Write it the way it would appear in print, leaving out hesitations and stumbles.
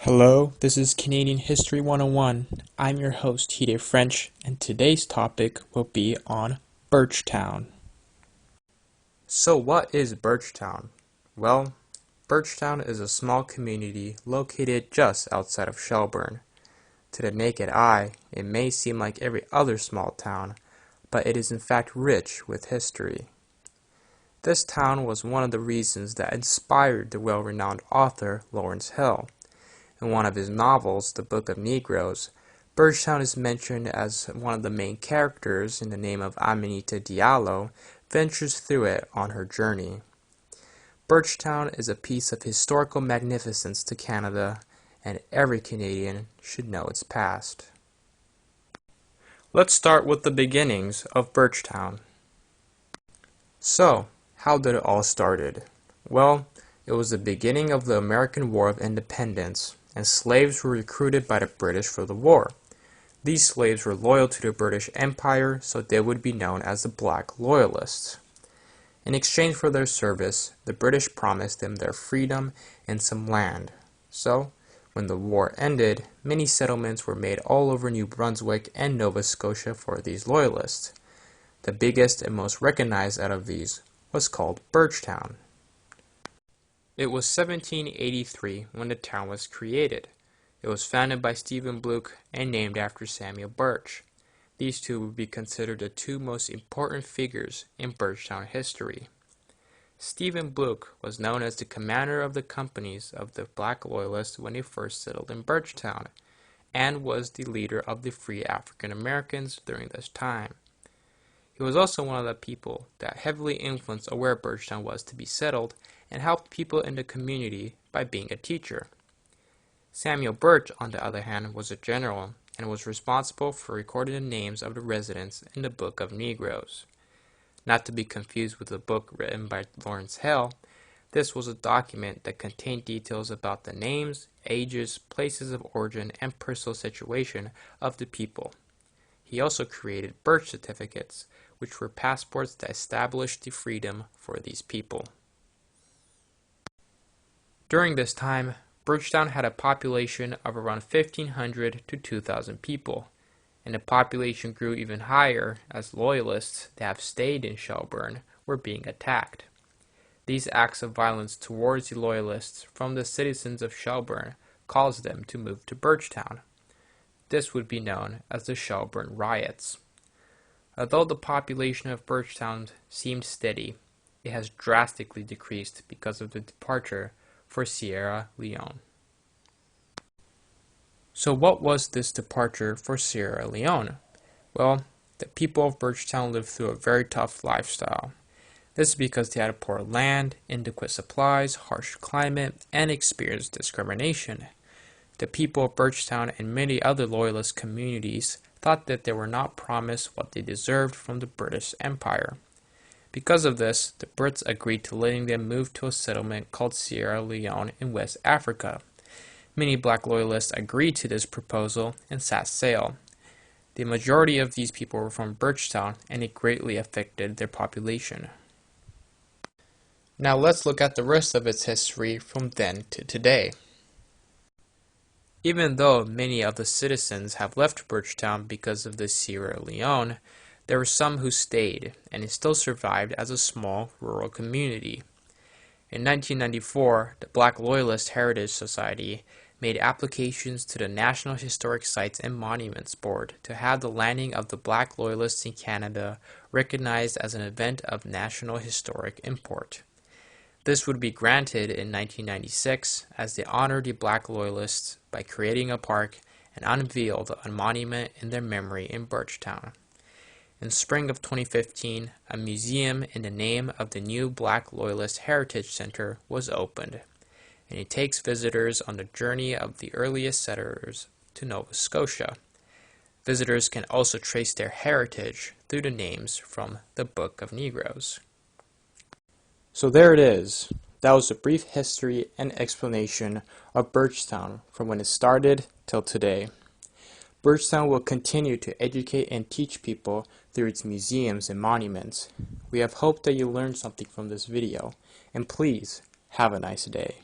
Hello, this is Canadian History 101. I'm your host, Hide French, and today's topic will be on Birchtown. So what is Birchtown? Well, Birchtown is a small community located just outside of Shelburne. To the naked eye, it may seem like every other small town, but it is in fact rich with history. This town was one of the reasons that inspired the well-renowned author Lawrence Hill. In one of his novels, The Book of Negroes, Birchtown is mentioned as one of the main characters in the name of Aminata Diallo ventures through it on her journey. Birchtown is a piece of historical magnificence to Canada, and every Canadian should know its past. Let's start with the beginnings of Birchtown. So, how did it all started? Well, it was the beginning of the American War of Independence, and slaves were recruited by the British for the war. These slaves were loyal to the British Empire, so they would be known as the Black Loyalists. In exchange for their service, the British promised them their freedom and some land. So, when the war ended, many settlements were made all over New Brunswick and Nova Scotia for these loyalists. The biggest and most recognized out of these was called Birchtown. It was 1783 when the town was created. It was founded by Stephen Bluch and named after Samuel Birch. These two would be considered the two most important figures in Birchtown history. Stephen Bluch was known as the commander of the companies of the Black Loyalists when they first settled in Birchtown, and was the leader of the Free African Americans during this time. He was also one of the people that heavily influenced where Birchtown was to be settled and helped people in the community by being a teacher. Samuel Birch, on the other hand, was a general and was responsible for recording the names of the residents in the Book of Negroes. Not to be confused with the book written by Lawrence Hill, this was a document that contained details about the names, ages, places of origin, and personal situation of the people. He also created birth certificates, which were passports that established the freedom for these people. During this time, Birchtown had a population of around 1,500 to 2,000 people, and the population grew even higher as loyalists that have stayed in Shelburne were being attacked. These acts of violence towards the loyalists from the citizens of Shelburne caused them to move to Birchtown. This would be known as the Shelburne Riots. Although the population of Birchtown seemed steady, it has drastically decreased because of the departure for Sierra Leone. So what was this departure for Sierra Leone? Well, the people of Birchtown lived through a very tough lifestyle. This is because they had poor land, inadequate supplies, harsh climate, and experienced discrimination. The people of Birchtown and many other loyalist communities thought that they were not promised what they deserved from the British Empire. Because of this, the Brits agreed to letting them move to a settlement called Sierra Leone in West Africa. Many Black Loyalists agreed to this proposal and set sail. The majority of these people were from Birchtown, and it greatly affected their population. Now let's look at the rest of its history from then to today. Even though many of the citizens have left Birchtown because of the Sierra Leone, there were some who stayed, and it still survived as a small rural community. In 1994, the Black Loyalist Heritage Society made applications to the National Historic Sites and Monuments Board to have the landing of the Black Loyalists in Canada recognized as an event of national historic import. This would be granted in 1996 as they honored the Black Loyalists by creating a park and unveiled a monument in their memory in Birchtown. In spring of 2015, a museum in the name of the new Black Loyalist Heritage Center was opened, and it takes visitors on the journey of the earliest settlers to Nova Scotia. Visitors can also trace their heritage through the names from the Book of Negroes. So there it is. That was a brief history and explanation of Birchtown from when it started till today. Birchtown will continue to educate and teach people through its museums and monuments. We have hoped that you learned something from this video, and please have a nice day.